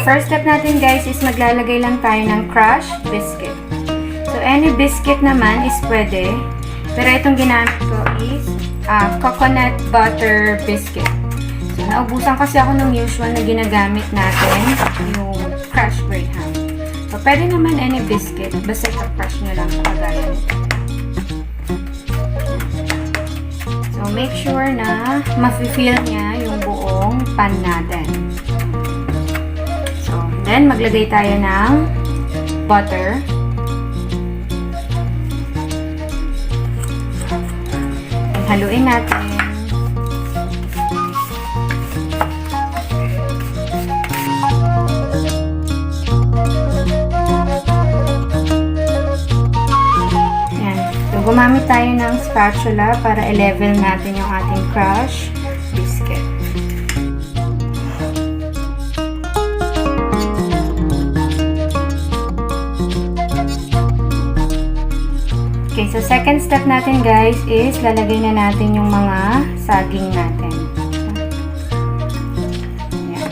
first step natin guys is maglalagay lang tayo ng crushed biscuit. So, any biscuit naman is pwede. Pero itong ginamit ko is coconut butter biscuit. So, naubusan kasi ako ng usual na ginagamit natin, yung crushed graham. So, pwede naman any biscuit, basta i-crush nyo lang sa kagaya nito. So, make sure na ma-fill niya yung buong pan natin. So, then, maglagay tayo ng butter. Haluin natin. Yan. So, gumamit tayo ng spatula para i-level natin yung ating crushed biscuit. Okay, so second step natin guys is lalagay na natin yung mga saging natin. Ayan.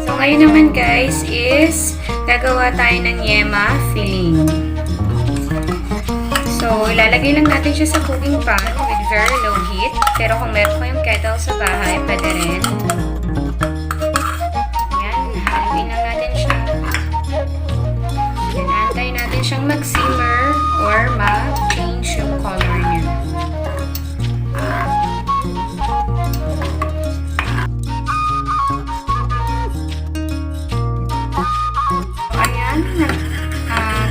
So ngayon naman guys is gagawa tayo ng yema filling. So ilalagay lang natin siya sa cooking pan with very low heat. Pero kung meron kayong kettle sa bahay, pwede rin. Ayan, haluin lang natin siya. Then, antayin natin siyang mag-simmer or mag-change yung color niya. Ayan,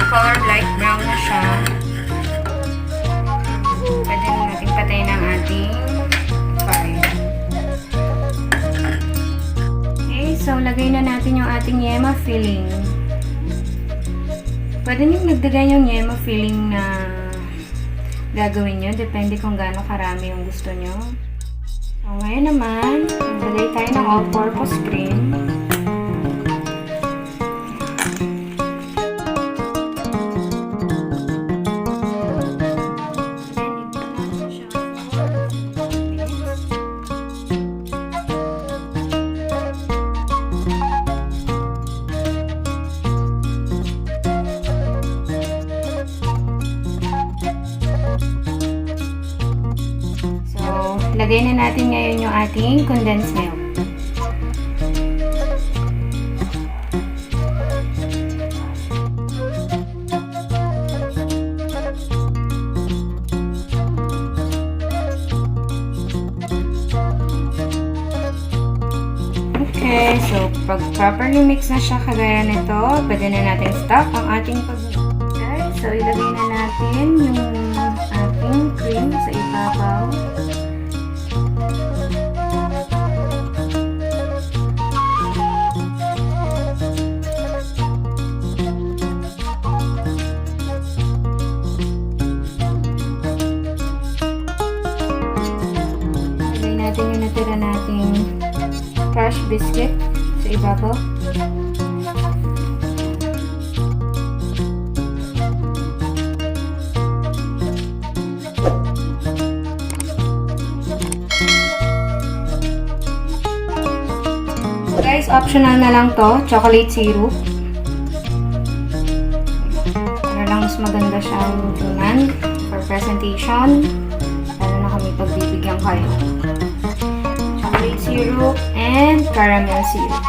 color light brown na siya. Pwede natin patayin ang ating fire. Okay, so lagay na natin yung ating yema filling. Pwede nyo nagdagan yung yema filling na gagawin nyo. Depende kung gaano karami yung gusto nyo. So, ngayon naman, maglagay tayo ng all-purpose cream. Lagay na natin ngayon yung ating condensed milk. Okay, so pag properly mix na siya kagaya nito, pwede na natin stop ang ating pag-mix. Okay, so ilagay na natin yung ating cream sa ibabaw. Natin yung natira nating crushed biscuit sa ibabaw. So guys, optional na lang to, chocolate syrup. Para lang mas maganda siyang tunan for presentation. Lalo na kami pagbibigyan kayo. Chocolate syrup and caramel syrup.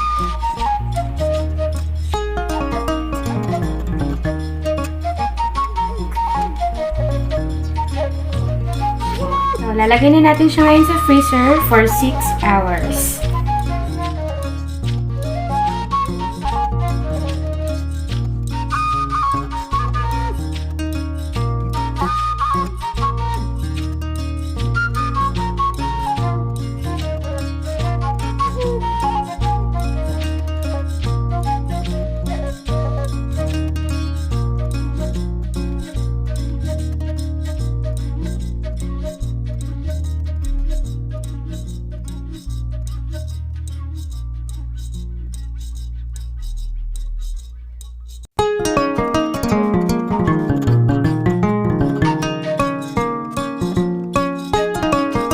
So, lalagyan na natin siya ngayon sa freezer for 6 hours.